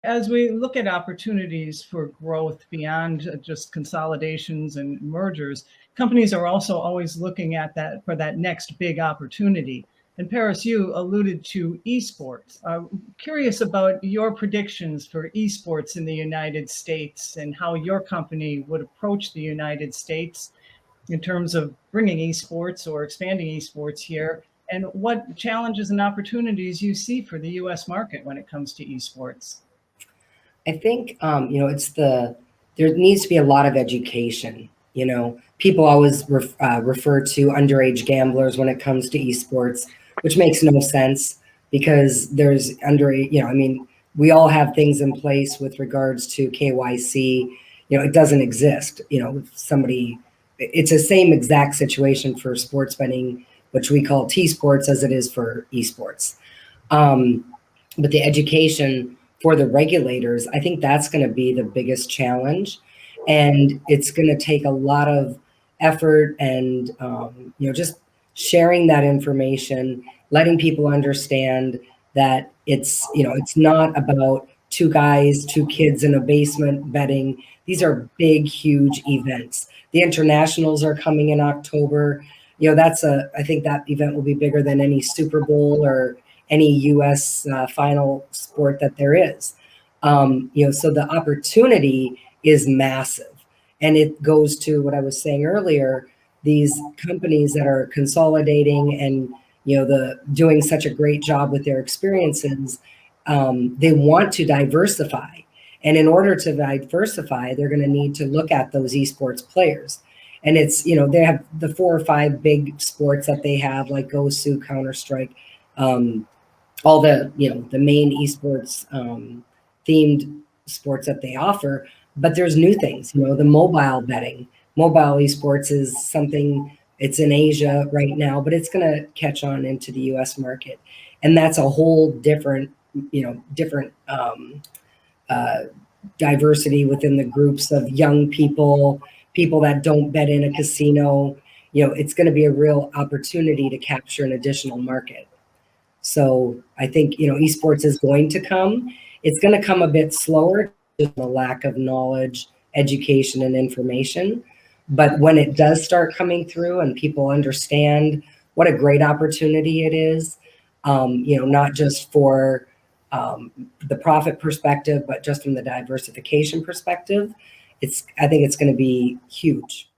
As we look at opportunities for growth beyond just consolidations and mergers, companies are also always looking at that for that next big opportunity. And Paris, you alluded to esports. Curious about your predictions for esports in the United States and how your company would approach the United States in terms of bringing esports or expanding esports here, and what challenges and opportunities you see for the US market when it comes to esports. I think there needs to be a lot of education. People always refer to underage gamblers when it comes to esports, which makes no sense because there's underage. We all have things in place with regards to KYC. It doesn't exist. If somebody, it's the same exact situation for sports betting, which we call T sports, as it is for esports. But the education for the regulators, I think that's going to be the biggest challenge. And it's going to take a lot of effort and, just sharing that information, letting people understand that it's not about two guys, two kids in a basement betting. These are big, huge events. The internationals are coming in October. I think that event will be bigger than any Super Bowl or any U.S. Final sport that there is. So the opportunity is massive. And it goes to what I was saying earlier, these companies that are consolidating and, doing such a great job with their experiences, they want to diversify. And in order to diversify, they're going to need to look at those esports players. And it's, they have the 4 or 5 big sports that they have, like GoSu, Counter-Strike, all the main esports themed sports that they offer. But there's new things, the mobile betting. Mobile esports is something, it's in Asia right now, but it's going to catch on into the US market. And that's a whole different diversity within the groups of young people that don't bet in a casino. It's going to be a real opportunity to capture an additional market. So I think, esports is going to come. It's going to come a bit slower, just the lack of knowledge, education, and information. But when it does start coming through and people understand what a great opportunity it is, not just for the profit perspective, but just from the diversification perspective, I think it's going to be huge.